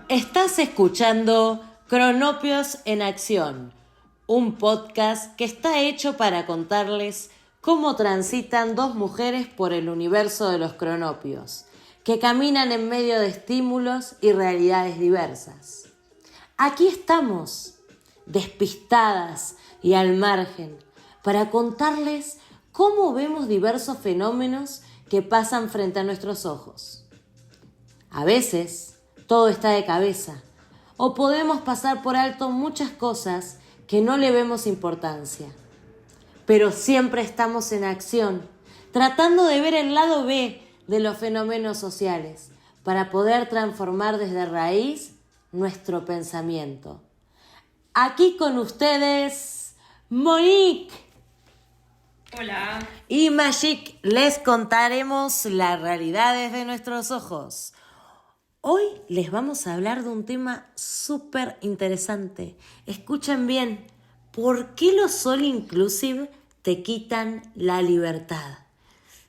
Estás escuchando Cronopios en Acción, un podcast que está hecho para contarles cómo transitan dos mujeres por el universo de los cronopios, que caminan en medio de estímulos y realidades diversas. Aquí estamos, despistadas y al margen, para contarles cómo vemos diversos fenómenos que pasan frente a nuestros ojos. A veces, todo está de cabeza, o podemos pasar por alto muchas cosas que no le vemos importancia. Pero siempre estamos en acción, tratando de ver el lado B de los fenómenos sociales, para poder transformar desde raíz nuestro pensamiento. Aquí con ustedes, Monique. Hola. Y Magic, les contaremos las realidades de nuestros ojos. Hoy les vamos a hablar de un tema súper interesante. Escuchen bien, ¿por qué los all inclusive te quitan la libertad?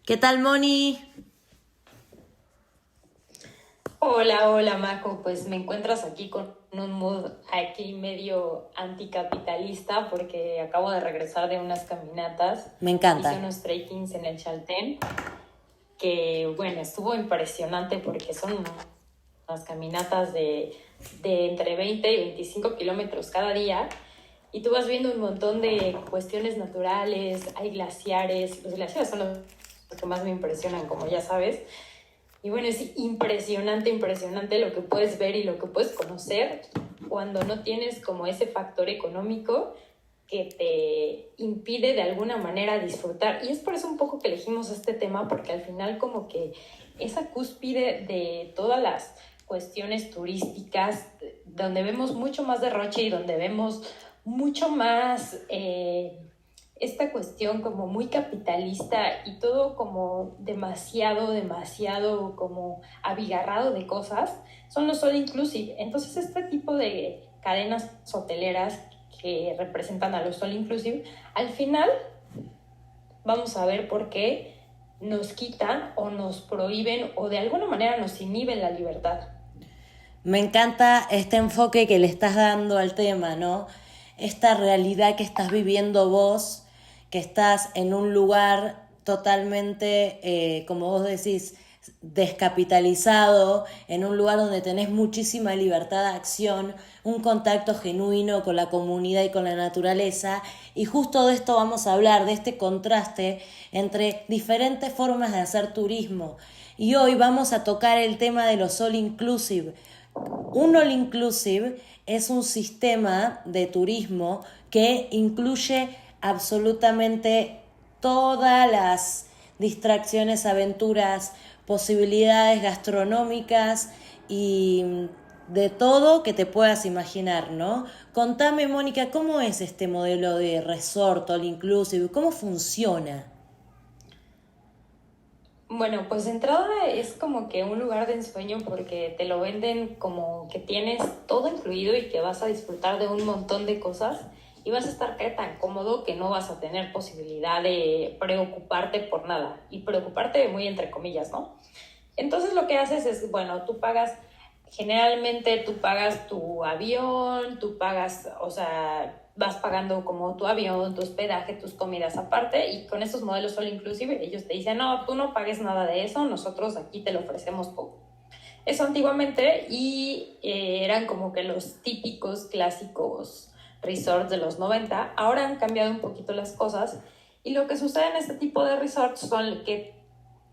¿Qué tal, Moni? Hola, Majo. Pues me encuentras aquí con un mood aquí medio anticapitalista porque acabo de regresar de unas caminatas. Me encanta. Hice unos trekkings en el Chaltén que, bueno, estuvo impresionante porque son unas caminatas de entre 20 y 25 kilómetros cada día. Y tú vas viendo un montón de cuestiones naturales, hay glaciares. Los glaciares son los que más me impresionan, como ya sabes. Y bueno, es impresionante lo que puedes ver y lo que puedes conocer cuando no tienes como ese factor económico que te impide de alguna manera disfrutar. Y es por eso un poco que elegimos este tema, porque al final como que esa cúspide de todas las cuestiones turísticas, donde vemos mucho más derroche y donde vemos mucho más esta cuestión como muy capitalista y todo como demasiado como abigarrado de cosas, son los all inclusive. Entonces este tipo de cadenas hoteleras que representan a los all inclusive, al final vamos a ver por qué nos quitan o nos prohíben o de alguna manera nos inhiben la libertad. Me encanta este enfoque que le estás dando al tema, ¿no? Esta realidad que estás viviendo vos, que estás en un lugar totalmente, como vos decís, descapitalizado, en un lugar donde tenés muchísima libertad de acción, un contacto genuino con la comunidad y con la naturaleza, y justo de esto vamos a hablar, de este contraste entre diferentes formas de hacer turismo. Y hoy vamos a tocar el tema de los all inclusive. Un all inclusive es un sistema de turismo que incluye absolutamente todas las distracciones, aventuras, posibilidades gastronómicas y de todo que te puedas imaginar, ¿no? Contame, Mónica, ¿cómo es este modelo de resort all inclusive? ¿Cómo funciona? Bueno, pues de entrada es como que un lugar de ensueño porque te lo venden como que tienes todo incluido y que vas a disfrutar de un montón de cosas y vas a estar tan cómodo que no vas a tener posibilidad de preocuparte por nada y preocuparte muy entre comillas, ¿no? Entonces lo que haces es, bueno, generalmente tú pagas tu avión, tú pagas, o sea, vas pagando como tu avión, tu hospedaje, tus comidas aparte, y con estos modelos all inclusive ellos te dicen, no, tú no pagues nada de eso, nosotros aquí te lo ofrecemos poco. Eso antiguamente y eran como que los típicos clásicos resorts de los 90. Ahora han cambiado un poquito las cosas y lo que sucede en este tipo de resorts son que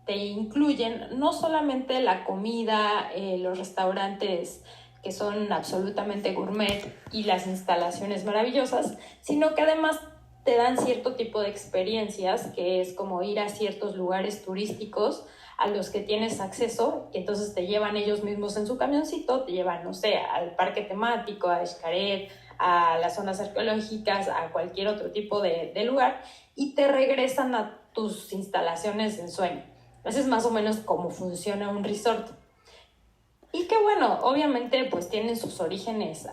te incluyen no solamente la comida, los restaurantes que son absolutamente gourmet y las instalaciones maravillosas, sino que además te dan cierto tipo de experiencias, que es como ir a ciertos lugares turísticos a los que tienes acceso, y entonces te llevan ellos mismos en su camioncito, te llevan, no sé, al parque temático, a Xcaret, a las zonas arqueológicas, a cualquier otro tipo de lugar, y te regresan a tus instalaciones de ensueño. Ese es más o menos cómo funciona un resort. Y que bueno, obviamente pues tienen sus orígenes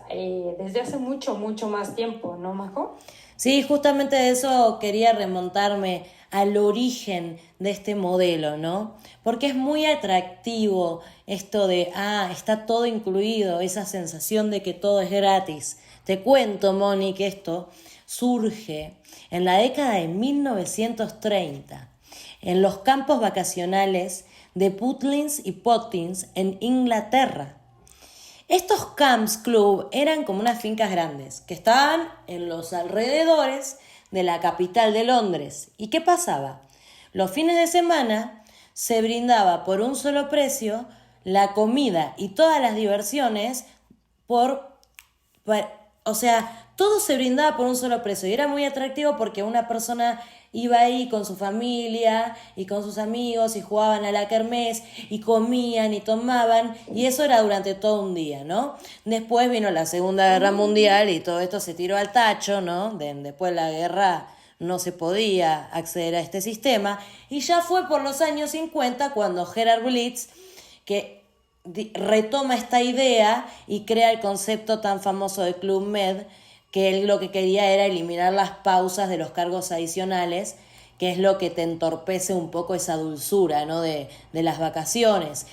desde hace mucho más tiempo, ¿no, Majo? Sí, justamente de eso quería remontarme al origen de este modelo, ¿no? Porque es muy atractivo esto de, está todo incluido, esa sensación de que todo es gratis. Te cuento, Moni, que esto surge en la década de 1930 en los campos vacacionales de Putlins y Pottins en Inglaterra. Estos camps club eran como unas fincas grandes que estaban en los alrededores de la capital de Londres. ¿Y qué pasaba? Los fines de semana se brindaba por un solo precio la comida y todas las diversiones todo se brindaba por un solo precio y era muy atractivo porque una persona iba ahí con su familia y con sus amigos y jugaban a la kermés y comían y tomaban y eso era durante todo un día, ¿no? Después vino la Segunda Guerra Mundial y todo esto se tiró al tacho, ¿no? Después de la guerra no se podía acceder a este sistema y ya fue por los años 50 cuando Gerhard Blitz, que retoma esta idea y crea el concepto tan famoso de Club Med, que él lo que quería era eliminar las pausas de los cargos adicionales, que es lo que te entorpece un poco esa dulzura, ¿no? de las vacaciones.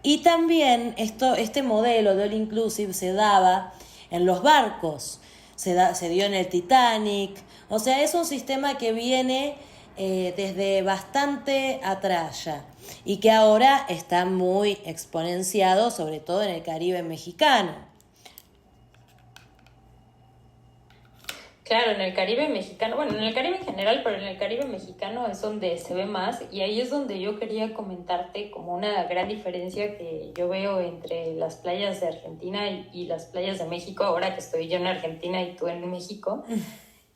Y también este modelo de All Inclusive se daba en los barcos, se dio en el Titanic, o sea, es un sistema que viene desde bastante atrás ya y que ahora está muy exponenciado, sobre todo en el Caribe mexicano. Claro, en el Caribe mexicano, bueno, en el Caribe en general, pero en el Caribe mexicano es donde se ve más y ahí es donde yo quería comentarte como una gran diferencia que yo veo entre las playas de Argentina y las playas de México, ahora que estoy yo en Argentina y tú en México.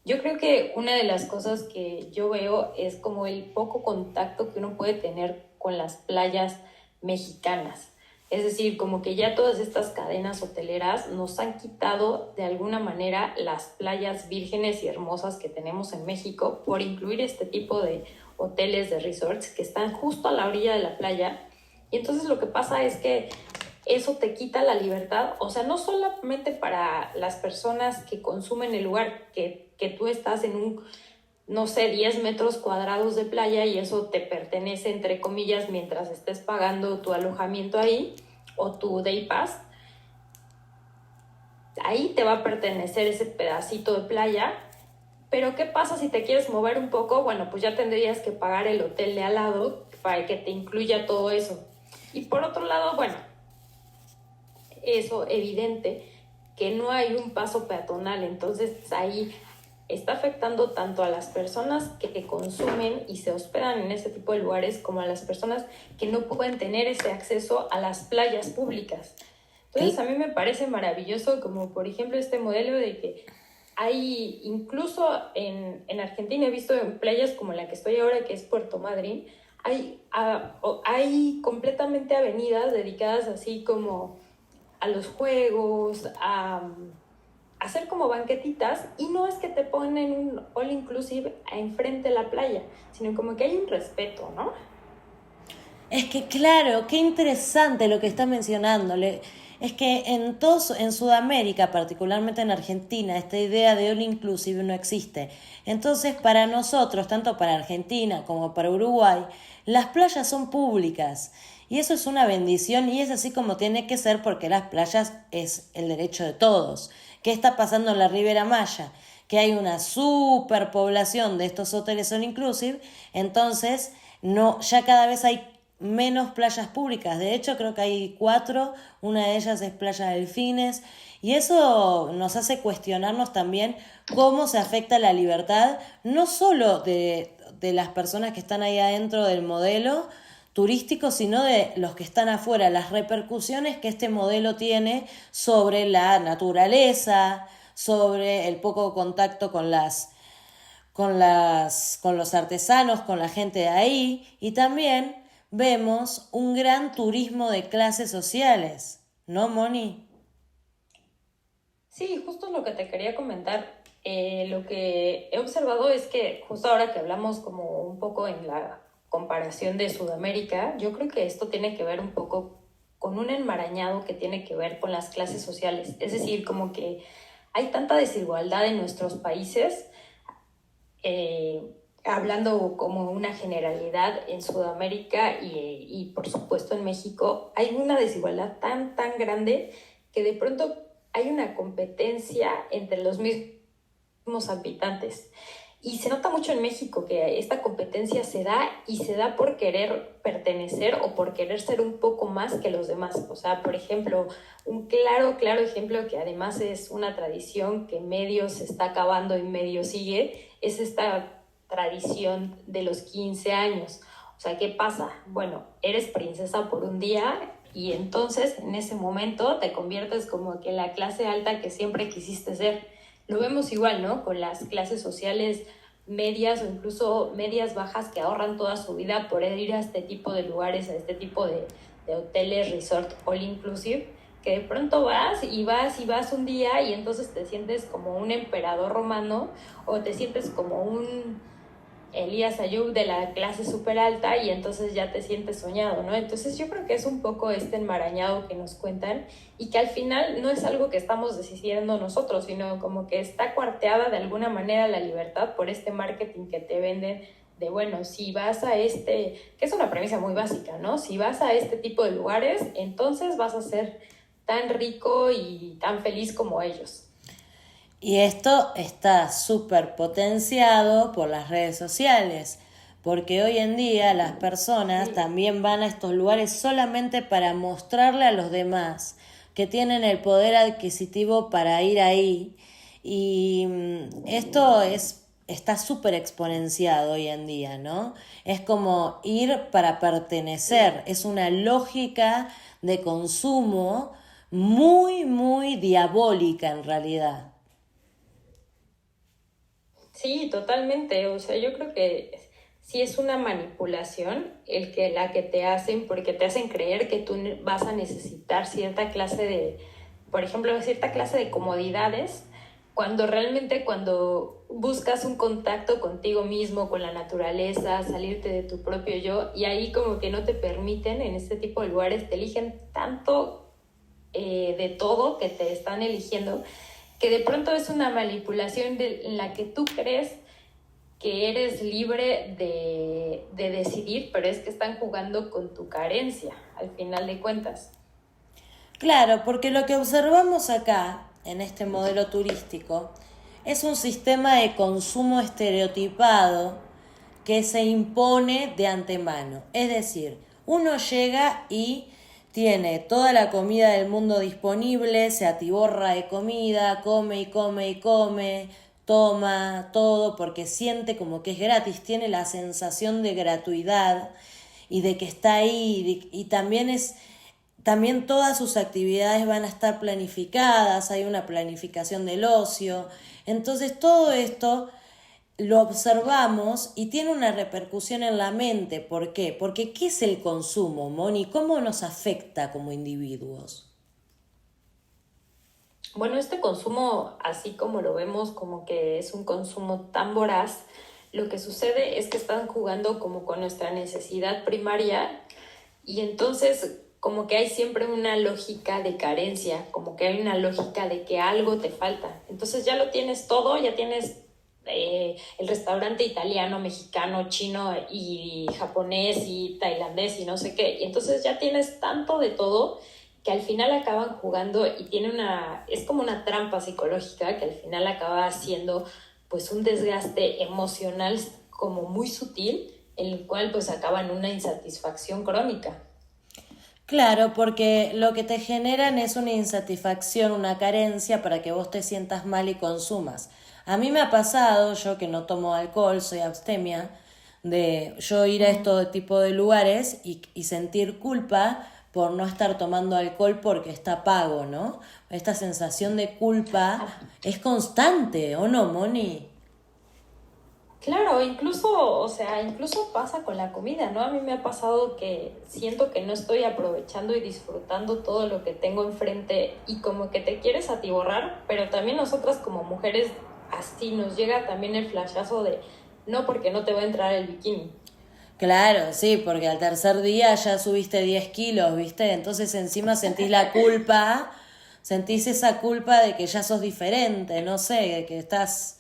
Yo creo que una de las cosas que yo veo es como el poco contacto que uno puede tener con las playas mexicanas. Es decir, como que ya todas estas cadenas hoteleras nos han quitado de alguna manera las playas vírgenes y hermosas que tenemos en México por incluir este tipo de hoteles, de resorts que están justo a la orilla de la playa. Y entonces lo que pasa es que eso te quita la libertad, o sea, no solamente para las personas que consumen el lugar, que tú estás en un, no sé, 10 metros cuadrados de playa y eso te pertenece, entre comillas, mientras estés pagando tu alojamiento ahí o tu day pass. Ahí te va a pertenecer ese pedacito de playa, pero ¿qué pasa si te quieres mover un poco? Bueno, pues ya tendrías que pagar el hotel de al lado para que te incluya todo eso. Y por otro lado, bueno, eso evidente que no hay un paso peatonal, entonces ahí está afectando tanto a las personas que consumen y se hospedan en ese tipo de lugares como a las personas que no pueden tener ese acceso a las playas públicas. Entonces a mí me parece maravilloso como por ejemplo este modelo de que hay incluso en Argentina, he visto en playas como la que estoy ahora, que es Puerto Madryn, hay completamente avenidas dedicadas así como a los juegos, a hacer como banquetitas, y no es que te ponen un all inclusive enfrente de la playa, sino como que hay un respeto, ¿no? Es que claro, qué interesante lo que está mencionando. Es que en Sudamérica, particularmente en Argentina, esta idea de all inclusive no existe. Entonces, para nosotros, tanto para Argentina como para Uruguay, las playas son públicas. Y eso es una bendición y es así como tiene que ser porque las playas es el derecho de todos. ¿Qué está pasando en la Ribera Maya? Que hay una superpoblación de estos hoteles all inclusive, entonces ya cada vez hay menos playas públicas. De hecho, creo que hay 4, una de ellas es Playa Delfines, y eso nos hace cuestionarnos también cómo se afecta la libertad, no solo de las personas que están ahí adentro del modelo turístico, sino de los que están afuera, las repercusiones que este modelo tiene sobre la naturaleza, sobre el poco contacto con los artesanos, con la gente de ahí, y también vemos un gran turismo de clases sociales, ¿no, Moni? Sí, justo lo que te quería comentar. Lo que he observado es que justo ahora que hablamos como un poco en la comparación de Sudamérica, yo creo que esto tiene que ver un poco con un enmarañado que tiene que ver con las clases sociales. Es decir, como que hay tanta desigualdad en nuestros países hablando como una generalidad en Sudamérica y por supuesto en México, hay una desigualdad tan, tan grande que de pronto hay una competencia entre los mismos habitantes. Y se nota mucho en México que esta competencia se da y se da por querer pertenecer o por querer ser un poco más que los demás. O sea, por ejemplo, un claro, claro ejemplo que además es una tradición que medio se está acabando y medio sigue, es esta tradición de los 15 años. O sea, ¿qué pasa? Bueno, eres princesa por un día y entonces en ese momento te conviertes como que en la clase alta que siempre quisiste ser. Lo vemos igual, ¿no? Con las clases sociales medias o incluso medias bajas que ahorran toda su vida por ir a este tipo de lugares, a este tipo de hoteles, resort, all inclusive, que de pronto vas un día y entonces te sientes como un emperador romano o te sientes como un Elías Ayub de la clase súper alta y entonces ya te sientes soñado, ¿no? Entonces yo creo que es un poco este enmarañado que nos cuentan y que al final no es algo que estamos decidiendo nosotros, sino como que está cuarteada de alguna manera la libertad por este marketing que te venden de, bueno, si vas a que es una premisa muy básica, ¿no? Si vas a este tipo de lugares, entonces vas a ser tan rico y tan feliz como ellos. Y esto está súper potenciado por las redes sociales, porque hoy en día las personas también van a estos lugares solamente para mostrarle a los demás que tienen el poder adquisitivo para ir ahí. Y esto está súper exponenciado hoy en día, ¿no? Es como ir para pertenecer, es una lógica de consumo muy, muy diabólica en realidad. Sí, totalmente. O sea, yo creo que sí es una manipulación la que te hacen, porque te hacen creer que tú vas a necesitar cierta clase por ejemplo, cierta clase de comodidades, cuando realmente cuando buscas un contacto contigo mismo, con la naturaleza, salirte de tu propio yo, y ahí como que no te permiten en este tipo de lugares, te eligen tanto de todo que te están eligiendo que de pronto es una manipulación en la que tú crees que eres libre de decidir, pero es que están jugando con tu carencia, al final de cuentas. Claro, porque lo que observamos acá, en este modelo turístico, es un sistema de consumo estereotipado que se impone de antemano. Es decir, uno llega y tiene toda la comida del mundo disponible, se atiborra de comida, come y come y come, toma todo porque siente como que es gratis, tiene la sensación de gratuidad y de que está ahí y también todas sus actividades van a estar planificadas, hay una planificación del ocio. Entonces todo esto lo observamos y tiene una repercusión en la mente. ¿Por qué? Porque ¿qué es el consumo, Moni? ¿Cómo nos afecta como individuos? Bueno, este consumo, así como lo vemos, como que es un consumo tan voraz, lo que sucede es que están jugando como con nuestra necesidad primaria y entonces como que hay siempre una lógica de carencia, como que hay una lógica de que algo te falta. Entonces ya lo tienes todo, ya tienes el restaurante italiano, mexicano, chino y japonés y tailandés y no sé qué. Y entonces ya tienes tanto de todo que al final acaban jugando y es como una trampa psicológica que al final acaba siendo pues un desgaste emocional como muy sutil, en el cual pues acaba en una insatisfacción crónica. Claro, porque lo que te generan es una insatisfacción, una carencia para que vos te sientas mal y consumas. A mí me ha pasado, yo que no tomo alcohol, soy abstemia, de yo ir a estos tipo de lugares y sentir culpa por no estar tomando alcohol porque está pago, ¿no? Esta sensación de culpa es constante, ¿o no, Moni? Claro, incluso, o sea, incluso pasa con la comida, ¿no? A mí me ha pasado que siento que no estoy aprovechando y disfrutando todo lo que tengo enfrente y como que te quieres atiborrar, pero también nosotras como mujeres así nos llega también el flashazo de no porque no te va a entrar el bikini. Claro, sí, porque al tercer día ya subiste 10 kilos, ¿viste? Entonces encima sentís la culpa, sentís esa culpa de que ya sos diferente, no sé, de que estás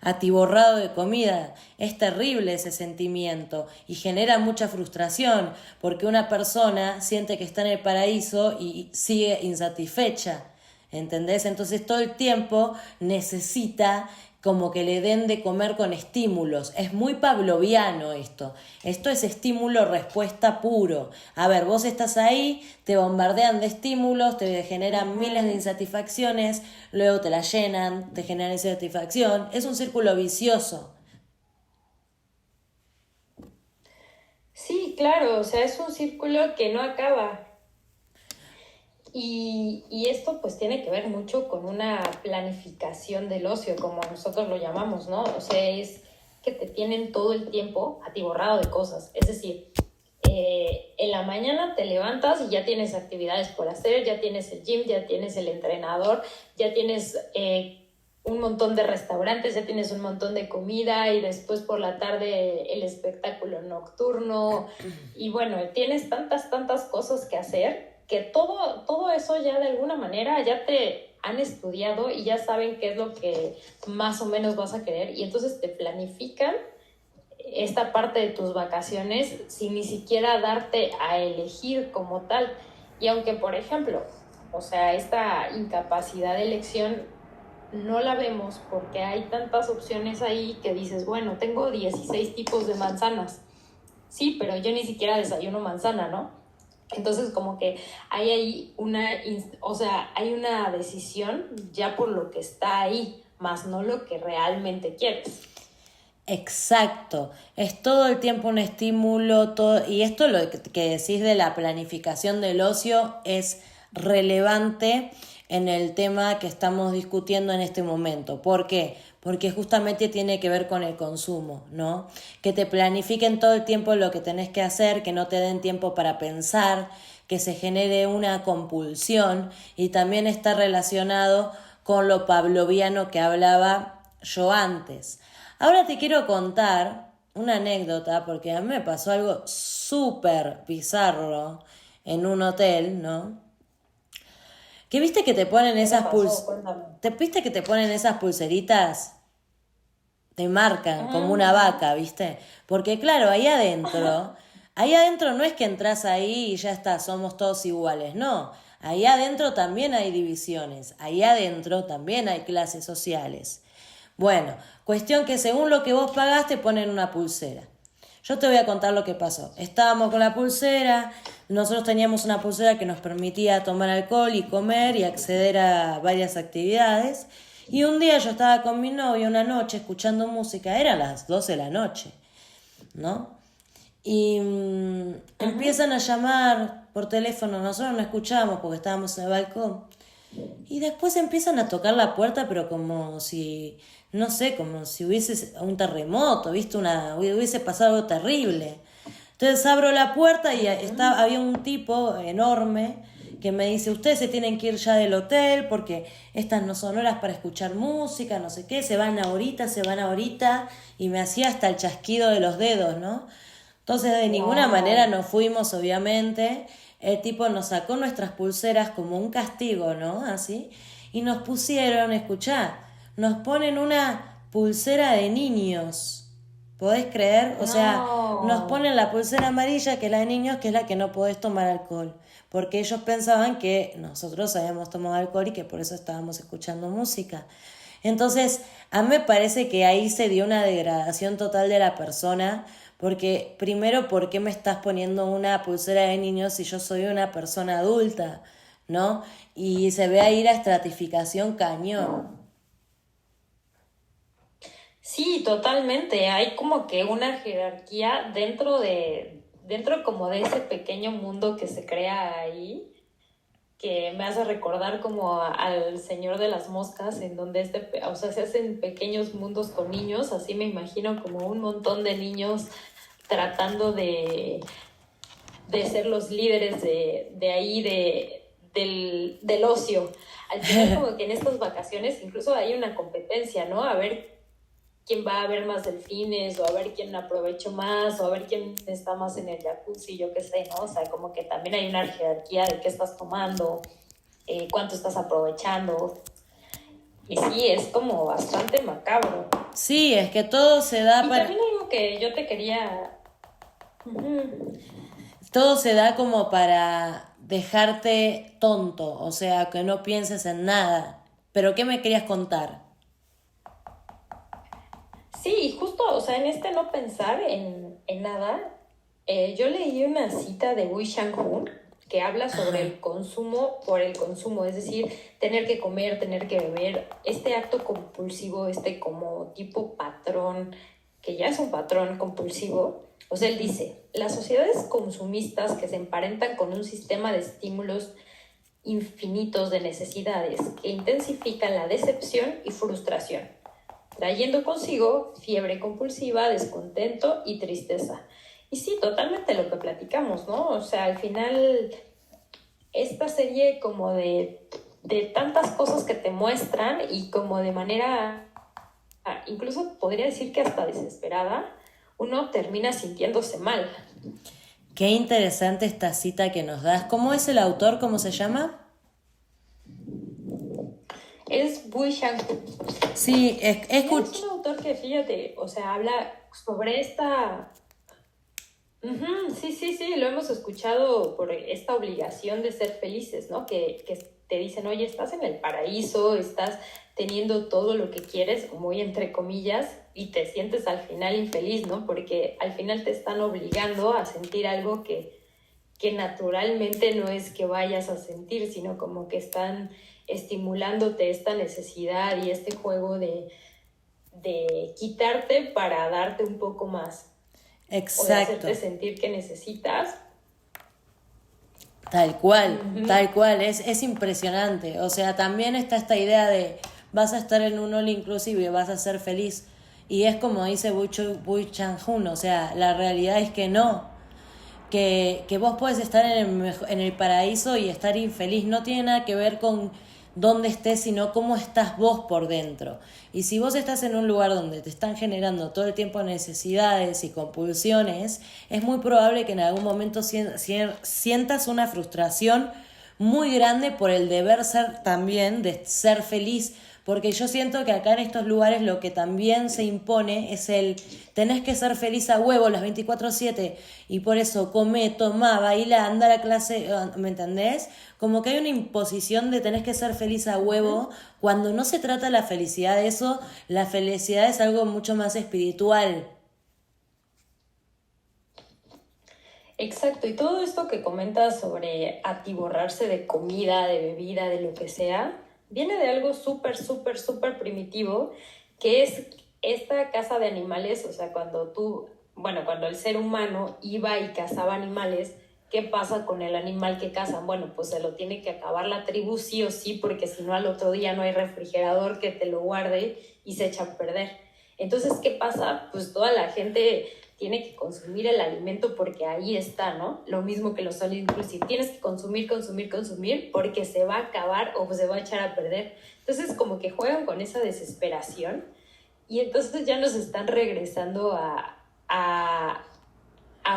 atiborrado de comida. Es terrible ese sentimiento y genera mucha frustración porque una persona siente que está en el paraíso y sigue insatisfecha. ¿Entendés? Entonces todo el tiempo necesita como que le den de comer con estímulos. Es muy pavloviano esto. Esto es estímulo-respuesta puro. A ver, vos estás ahí, te bombardean de estímulos, te generan miles de insatisfacciones, luego te la llenan, te generan insatisfacción. Es un círculo vicioso. Sí, claro, o sea, es un círculo que no acaba. Y esto pues tiene que ver mucho con una planificación del ocio, como nosotros lo llamamos, ¿no? O sea, es que te tienen todo el tiempo atiborrado de cosas. Es decir, en la mañana te levantas y ya tienes actividades por hacer, ya tienes el gym, ya tienes el entrenador, ya tienes un montón de restaurantes, ya tienes un montón de comida y después por la tarde el espectáculo nocturno y bueno, tienes tantas cosas que hacer que todo eso ya de alguna manera ya te han estudiado y ya saben qué es lo que más o menos vas a querer y entonces te planifican esta parte de tus vacaciones sin ni siquiera darte a elegir como tal. Y aunque, por ejemplo, o sea, esta incapacidad de elección no la vemos porque hay tantas opciones ahí que dices, bueno, tengo 16 tipos de manzanas. Sí, pero yo ni siquiera desayuno manzana, ¿no? Entonces como que hay ahí hay una decisión ya por lo que está ahí, más no lo que realmente quieres. Exacto, es todo el tiempo un estímulo, todo, y esto lo que decís de la planificación del ocio es relevante en el tema que estamos discutiendo en este momento. ¿Por qué? Porque justamente tiene que ver con el consumo, ¿no? Que te planifiquen todo el tiempo lo que tenés que hacer, que no te den tiempo para pensar, que se genere una compulsión y también está relacionado con lo pavloviano que hablaba yo antes. Ahora te quiero contar una anécdota porque a mí me pasó algo súper bizarro en un hotel, ¿no? Que viste que te ponen ¿Viste que te ponen esas pulseritas? Te marcan como una vaca, ¿viste? Porque claro, ahí adentro no es que entras ahí y ya está, somos todos iguales, no. Ahí adentro también hay divisiones, ahí adentro también hay clases sociales. Bueno, cuestión que según lo que vos pagaste ponen una pulsera. Yo te voy a contar lo que pasó. Estábamos con la pulsera, nosotros teníamos una pulsera que nos permitía tomar alcohol y comer y acceder a varias actividades. Y un día yo estaba con mi novio una noche escuchando música, eran las 12 de la noche, ¿no? Y empiezan a llamar por teléfono, nosotros no escuchábamos porque estábamos en el balcón. Y después empiezan a tocar la puerta, pero como si, no sé, como si hubiese un terremoto, ¿viste? Hubiese pasado algo terrible. Entonces abro la puerta y había un tipo enorme que me dice, ustedes se tienen que ir ya del hotel porque estas no son horas para escuchar música, no sé qué, se van ahorita, y me hacía hasta el chasquido de los dedos, ¿no? Entonces de ninguna manera nos fuimos, obviamente. El tipo nos sacó nuestras pulseras como un castigo, ¿no? Así. Y nos pusieron, escuchá, nos ponen una pulsera de niños. ¿Podés creer? O sea, nos ponen la pulsera amarilla, que es la de niños, que es la que no podés tomar alcohol. Porque ellos pensaban que nosotros habíamos tomado alcohol y que por eso estábamos escuchando música. Entonces, a mí me parece que ahí se dio una degradación total de la persona. Porque, primero, ¿por qué me estás poniendo una pulsera de niños si yo soy una persona adulta? ¿No? Y se ve ahí la estratificación cañón. Sí, totalmente. Hay como que una jerarquía dentro como de ese pequeño mundo que se crea ahí, que me hace recordar como al Señor de las Moscas, en donde o sea, se hacen pequeños mundos con niños, así me imagino como un montón de niños tratando de ser los líderes de ahí, del ocio. Al final como que en estas vacaciones incluso hay una competencia, ¿no? A ver quién va a ver más delfines, o a ver quién aprovechó más, o a ver quién está más en el jacuzzi, yo qué sé, ¿no? O sea, como que también hay una jerarquía de qué estás tomando, cuánto estás aprovechando. Y sí, es como bastante macabro. Sí, es que todo se da Y para... también algo que yo te quería... Ujú. Todo se da como para dejarte tonto, o sea, que no pienses en nada. ¿Pero qué me querías contar? Sí, y justo, o sea, en este no pensar en nada, yo leí una cita de Wei Shang-hun que habla sobre Ajá. el consumo por el consumo, es decir, tener que comer, tener que beber, este acto compulsivo, este como tipo patrón, que ya es un patrón compulsivo. O sea, él dice, las sociedades consumistas que se emparentan con un sistema de estímulos infinitos de necesidades que intensifican la decepción y frustración, trayendo consigo fiebre compulsiva, descontento y tristeza. Y sí, totalmente lo que platicamos, ¿no? O sea, al final, esta serie como de tantas cosas que te muestran y como de manera, incluso podría decir que hasta desesperada, uno termina sintiéndose mal. Qué interesante esta cita que nos das. ¿Cómo es el autor? ¿Cómo se llama? Es Bui Shang. Sí, Y él es un autor que, fíjate, o sea, habla sobre esta... Ujú, sí, sí, sí, lo hemos escuchado por esta obligación de ser felices, ¿no? Que te dicen, oye, estás en el paraíso, estás teniendo todo lo que quieres, muy entre comillas, y te sientes al final infeliz, ¿no? Porque al final te están obligando a sentir algo que naturalmente no es que vayas a sentir, sino como que están estimulándote esta necesidad y este juego de quitarte para darte un poco más o de hacerte exacto. sentir que necesitas. Ujú. Tal cual, es impresionante. O sea, también está esta idea de vas a estar en un all inclusive y vas a ser feliz. Y es como dice Bui Chan-hun, o sea, la realidad es que no. Que vos puedes estar en el paraíso y estar infeliz. No tiene nada que ver con dónde estés, sino cómo estás vos por dentro. Y si vos estás en un lugar donde te están generando todo el tiempo necesidades y compulsiones, es muy probable que en algún momento sientas una frustración muy grande por el deber ser también de ser feliz, porque yo siento que acá en estos lugares lo que también se impone es el tenés que ser feliz a huevo las 24/7 y por eso come, toma, baila, anda a la clase, ¿me entendés? Como que hay una imposición de tenés que ser feliz a huevo cuando no se trata de la felicidad de eso, la felicidad es algo mucho más espiritual. Exacto, y todo esto que comentas sobre atiborrarse de comida, de bebida, de lo que sea, viene de algo súper, súper, súper primitivo, que es esta caza de animales, o sea, cuando tú, bueno, cuando el ser humano iba y cazaba animales, ¿qué pasa con el animal que cazan? Bueno, pues se lo tiene que acabar la tribu sí o sí, porque si no al otro día no hay refrigerador que te lo guarde y se echa a perder. Entonces, ¿qué pasa? Pues toda la gente tiene que consumir el alimento porque ahí está, ¿no? Lo mismo que los all inclusive. Tienes que consumir, consumir, consumir porque se va a acabar o se va a echar a perder. Entonces, como que juegan con esa desesperación y entonces ya nos están regresando a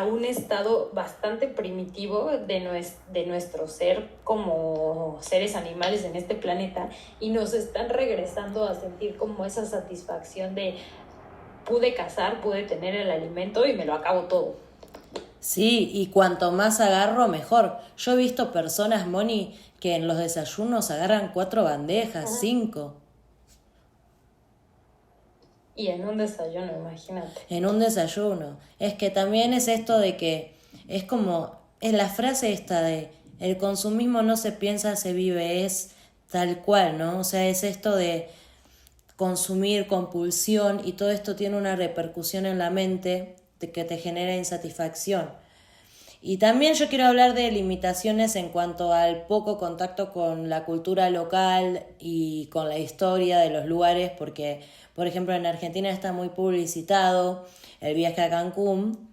un estado bastante primitivo de nuestro ser como seres animales en este planeta y nos están regresando a sentir como esa satisfacción de pude cazar, pude tener el alimento y me lo acabo todo. Sí, y cuanto más agarro, mejor. Yo he visto personas, Moni, que en los desayunos agarran 4 bandejas, Ajá. 5, Y en un desayuno, imagínate. en un desayuno. Es que también es esto de que es como, es la frase esta de el consumismo no se piensa, se vive, es tal cual, ¿no? O sea, es esto de consumir, compulsión y todo esto tiene una repercusión en la mente de que te genera insatisfacción. Y también yo quiero hablar de limitaciones en cuanto al poco contacto con la cultura local y con la historia de los lugares, porque, por ejemplo, en Argentina está muy publicitado el viaje a Cancún,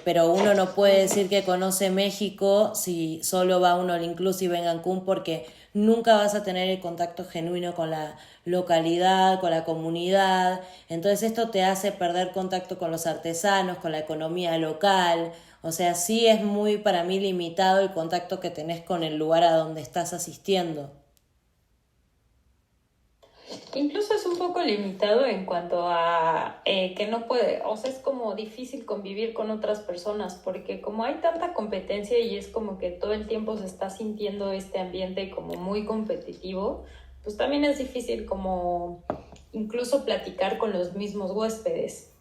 pero uno no puede decir que conoce México si solo va uno al inclusive en Cancún porque nunca vas a tener el contacto genuino con la localidad, con la comunidad. Entonces esto te hace perder contacto con los artesanos, con la economía local. O sea, sí es muy para mí limitado el contacto que tenés con el lugar a donde estás asistiendo. Incluso es un poco limitado en cuanto a que no puede, o sea, es como difícil convivir con otras personas porque como hay tanta competencia y es como que todo el tiempo se está sintiendo este ambiente como muy competitivo, pues también es difícil como incluso platicar con los mismos huéspedes.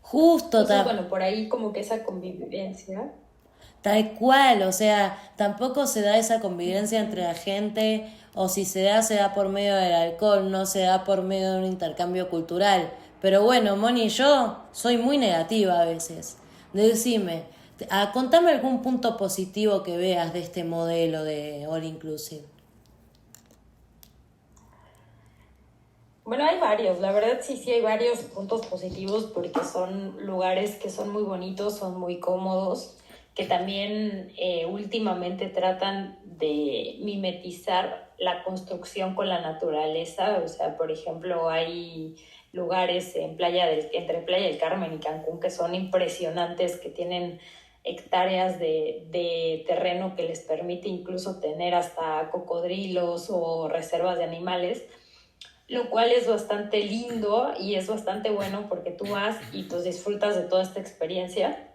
Justo, Entonces, bueno, por ahí como que esa convivencia. tal cual, o sea, tampoco se da esa convivencia entre la gente, o si se da por medio del alcohol, no se da por medio de un intercambio cultural. Pero bueno, Moni, yo soy muy negativa a veces. Decime, contame algún punto positivo que veas de este modelo de All Inclusive. Bueno, hay varios, la verdad sí hay varios puntos positivos porque son lugares que son muy bonitos, son muy cómodos, que también últimamente tratan de mimetizar la construcción con la naturaleza. O sea, por ejemplo, hay lugares en entre Playa del Carmen y Cancún que son impresionantes, que tienen hectáreas de terreno que les permite incluso tener hasta cocodrilos o reservas de animales, lo cual es bastante lindo y es bastante bueno porque tú vas y pues disfrutas de toda esta experiencia.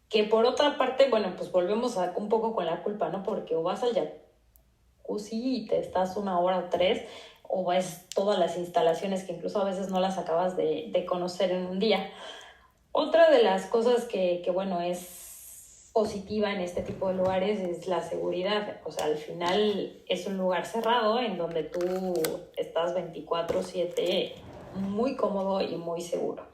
Que por otra parte, bueno, pues volvemos un poco con la culpa, ¿no? Porque o vas al jacuzzi y te estás 1 hora o 3, o ves todas las instalaciones que incluso a veces no las acabas de conocer en un día. Otra de las cosas que, bueno, es positiva en este tipo de lugares es la seguridad. O sea, al final es un lugar cerrado en donde tú estás 24/7 muy cómodo y muy seguro.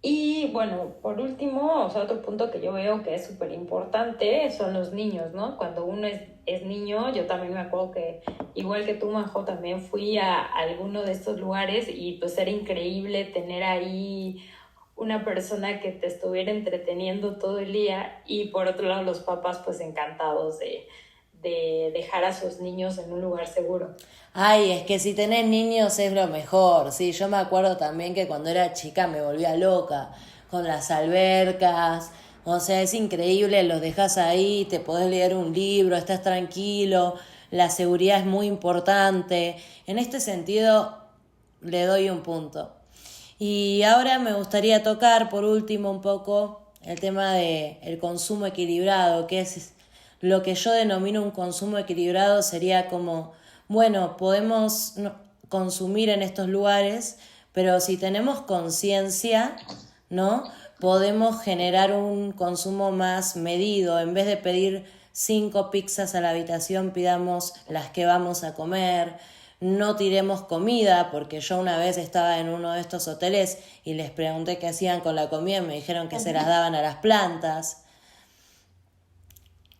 Y bueno, por último, o sea, otro punto que yo veo que es súper importante son los niños, ¿no? Cuando uno es niño, yo también me acuerdo que, igual que tú, Majo, también fui a alguno de estos lugares y pues era increíble tener ahí una persona que te estuviera entreteniendo todo el día, y por otro lado los papás pues encantados de dejar a sus niños en un lugar seguro. Ay, es que si tenés niños es lo mejor. Sí, yo me acuerdo también que cuando era chica me volvía loca con las albercas. O sea, es increíble, los dejas ahí, te podés leer un libro, estás tranquilo, la seguridad es muy importante. En este sentido, le doy un punto. Y ahora me gustaría tocar por último un poco el tema de el consumo equilibrado, que es lo que yo denomino un consumo equilibrado. Sería como, bueno, podemos consumir en estos lugares, pero si tenemos conciencia, ¿no? Podemos generar un consumo más medido. En vez de pedir 5 pizzas a la habitación, pidamos las que vamos a comer. No tiremos comida, porque yo una vez estaba en uno de estos hoteles y les pregunté qué hacían con la comida y me dijeron que se las daban a las plantas.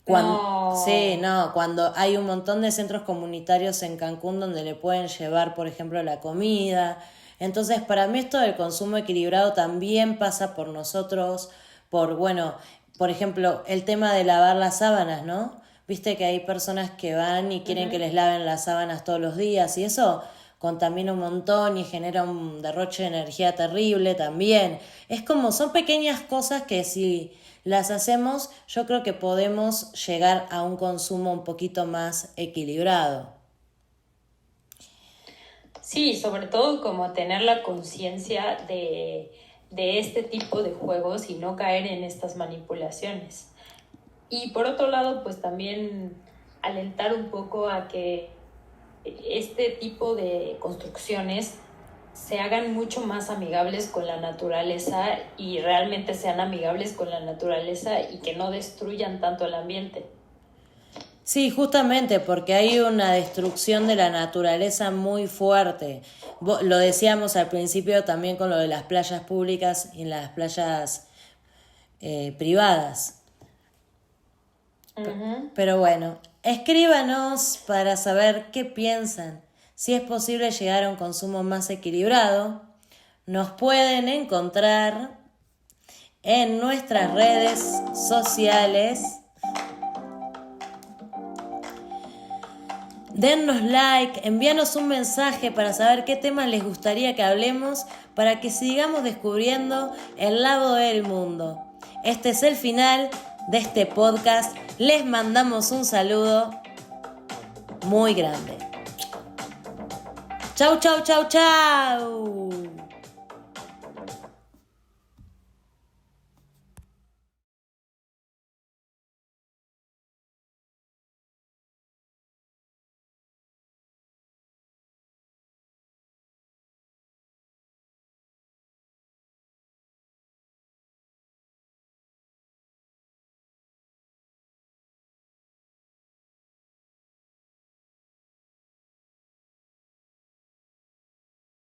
Sí, No. no, cuando hay un montón de centros comunitarios en Cancún donde le pueden llevar, por ejemplo, la comida. Entonces, para mí esto del consumo equilibrado también pasa por nosotros, bueno, por ejemplo, el tema de lavar las sábanas, ¿no? Viste que hay personas que van y quieren que les laven las sábanas todos los días y eso contamina un montón y genera un derroche de energía terrible también. Es como, son pequeñas cosas que si las hacemos, yo creo que podemos llegar a un consumo un poquito más equilibrado. Sí, sobre todo como tener la conciencia de este tipo de juegos y no caer en estas manipulaciones. Y por otro lado, pues también alentar un poco a que este tipo de construcciones se hagan mucho más amigables con la naturaleza y realmente sean amigables con la naturaleza y que no destruyan tanto el ambiente. Sí, justamente porque hay una destrucción de la naturaleza muy fuerte. Lo decíamos al principio también con lo de las playas públicas y las playas privadas. Pero bueno, escríbanos para saber qué piensan. Si es posible llegar a un consumo más equilibrado, nos pueden encontrar en nuestras redes sociales. Dennos like, envíanos un mensaje para saber qué temas les gustaría que hablemos para que sigamos descubriendo el lado del mundo. Este es el final de este podcast. Les mandamos un saludo muy grande. Chau, chau, chau, chau.